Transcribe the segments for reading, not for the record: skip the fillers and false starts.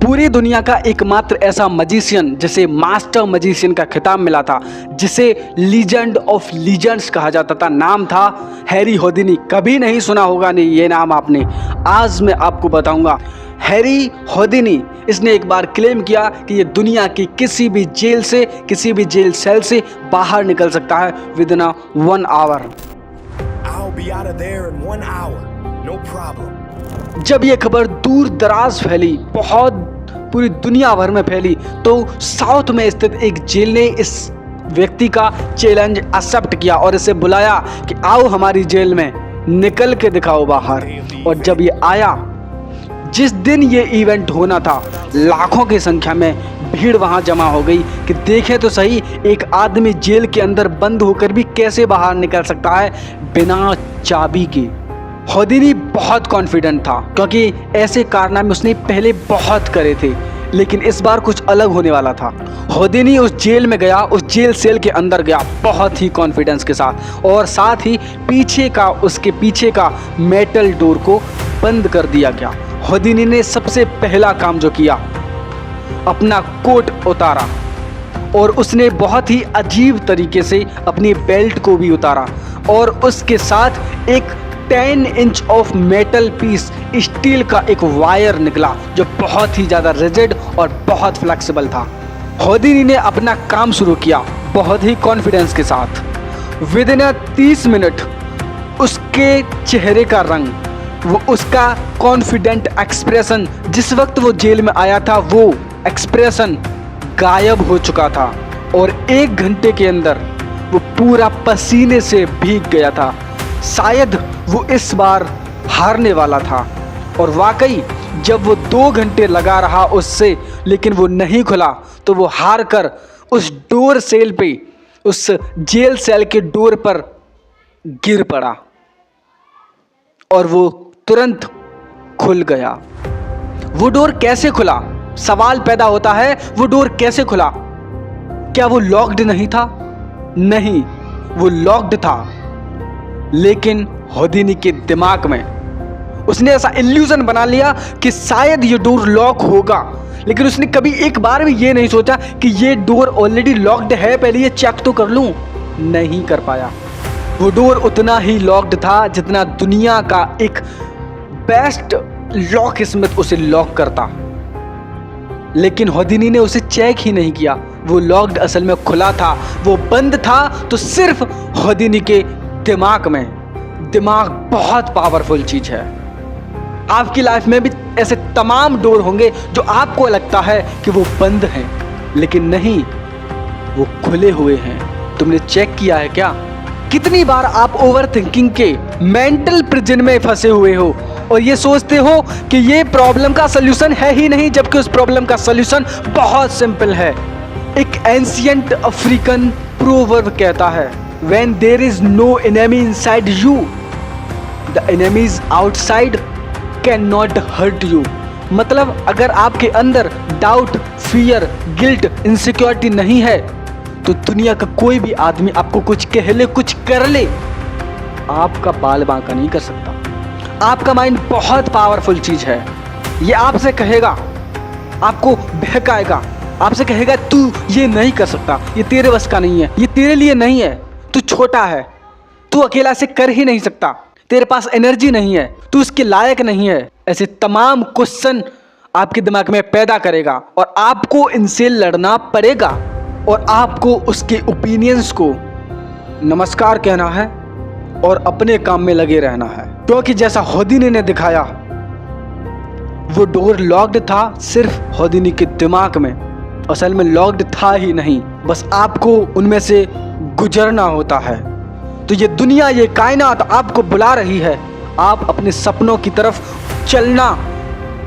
पूरी दुनिया का एकमात्र ऐसा मजिशियन जिसे मास्टर मजिशियन का खिताब मिला था, जिसे लीजेंड ऑफ लीजेंड्स कहा जाता था, नाम था हैरी होदिनी। कभी नहीं सुना होगा नहीं ये नाम आपने, आज मैं आपको बताऊंगा। हैरी होदिनी इसने एक बार क्लेम किया कि ये दुनिया की किसी भी जेल से, किसी भी जेल सेल से बाहर निकल सकता है विदिन 1 आवर। जब ये खबर दूर दराज फैली, बहुत पूरी दुनिया भर में फैली, तो साउथ में स्थित एक जेल ने इस व्यक्ति का चैलेंज एक्सेप्ट किया और इसे बुलाया कि आओ हमारी जेल में, निकल के दिखाओ बाहर। और जब ये आया, जिस दिन ये इवेंट होना था, लाखों की संख्या में भीड़ वहां जमा हो गई कि देखें तो सही एक आदमी जेल के अंदर बंद होकर भी कैसे बाहर निकल सकता है बिना चाबी के। होदिनी बहुत कॉन्फिडेंट था क्योंकि ऐसे कारनामे उसने पहले बहुत करे थे, लेकिन इस बार कुछ अलग होने वाला था। होदिनी उस जेल में गया, उस जेल सेल के अंदर गया बहुत ही कॉन्फिडेंस के साथ, और साथ ही उसके पीछे का मेटल डोर को बंद कर दिया गया। होदिनी ने सबसे पहला काम जो किया, अपना कोट उतारा और उसने बहुत ही अजीब तरीके से अपनी बेल्ट को भी उतारा, और उसके साथ एक 10 inch of metal piece, steel का एक वायर निकला जो बहुत ही ज़्यादा रिजिड और बहुत फ्लेक्सिबल था। होदिनी ने अपना काम शुरू किया बहुत ही कॉन्फिडेंस के साथ। विदिन 30 मिनट उसके चेहरे का रंग, वो उसका कॉन्फिडेंट एक्सप्रेशन, जिस वक्त वो जेल में आया था वो एक्सप्रेशन गायब हो चुका था, और 1 घंटे के अंदर वो पूरा पसीने से भीग गया था। शायद वो इस बार हारने वाला था, और वाकई जब वो 2 घंटे लगा रहा उससे, लेकिन वो नहीं खुला, तो वो हार कर उस डोर सेल पे, उस जेल सेल के डोर पर गिर पड़ा और वो तुरंत खुल गया। वो डोर कैसे खुला? सवाल पैदा होता है, वो डोर कैसे खुला? क्या वो लॉक्ड नहीं था? नहीं, वो लॉक्ड था, लेकिन होदिनी के दिमाग में उसने ऐसा इल्यूजन बना लिया कि शायद ये डोर लॉक होगा, लेकिन उसने कभी एक बार भी ये नहीं सोचा कि ये डोर ऑलरेडी लॉक्ड है, पहले ये चेक तो कर लूं। नहीं कर पाया। वो डोर उतना ही लॉक्ड था जितना दुनिया का एक बेस्ट लॉक स्मिथ उसे लॉक करता, लेकिन होदिनी ने उसे चेक ही नहीं किया। वो लॉक्ड असल में खुला था, वो बंद था तो सिर्फ होदिनी के दिमाग में। दिमाग बहुत पावरफुल चीज है। आपकी लाइफ में भी ऐसे तमाम डोर होंगे जो आपको लगता है कि वो बंद हैं, लेकिन नहीं, वो खुले हुए हैं। तुमने चेक किया है क्या? कितनी बार आप ओवर थिंकिंग के मेंटल प्रिजन में फंसे हुए हो और ये सोचते हो कि ये प्रॉब्लम का सलूशन है ही नहीं, जबकि उस प्रॉब्लम का सलूशन बहुत सिंपल है। एक एंशिएंट अफ्रीकन प्रोवर्ब कहता है, When there is no enemy inside you, the enemies outside cannot hurt you। मतलब अगर आपके अंदर डाउट, फियर, गिल्ट, इनसिक्योरिटी नहीं है, तो दुनिया का कोई भी आदमी आपको कुछ कह ले, कुछ कर ले, आपका बाल बांका नहीं कर सकता। आपका माइंड बहुत पावरफुल चीज है। ये आपसे कहेगा, आपको बहकाएगा, आपसे कहेगा तू ये नहीं कर सकता, ये तेरे बस का नहीं है, ये तेरे लिए नहीं है, तू छोटा है, तू अकेला से कर ही नहीं सकता, तेरे पास एनर्जी नहीं है, तू इसके लायक नहीं है। ऐसे तमाम क्वेश्चन आपके दिमाग में पैदा करेगा और आपको इनसे लड़ना पड़ेगा, और आपको उसके ओपिनियंस को नमस्कार कहना है और अपने काम में लगे रहना है। क्योंकि जैसा होदिनी ने दिखाया, वो डोर लॉक्ड था सिर्फ होदिनी के दिमाग में, असल में लॉक्ड था ही नहीं, बस आपको उनमें से गुजरना होता है। तो ये दुनिया, ये कायनात आपको बुला रही है। आप अपने सपनों की तरफ चलना,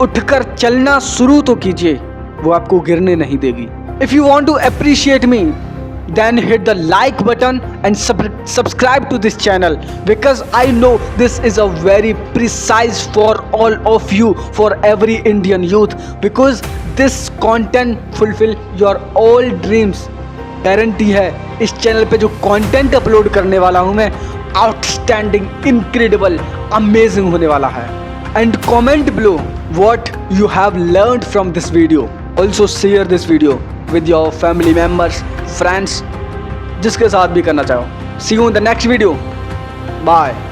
उठकर चलना शुरू तो कीजिए, वो आपको गिरने नहीं देगी। If you want to appreciate me, then hit the like button and subscribe to this channel, because I know this is a very precise for all of you, for every Indian youth, because this content fulfill your all dreams। Guarantee है इस channel पे जो content upload करने वाला हूं मैं, outstanding, incredible, amazing होने वाला है। And comment below what you have learned from this video. Also share this video with your family members, friends, जिसके साथ भी करना चाहो. See you in the next video. Bye.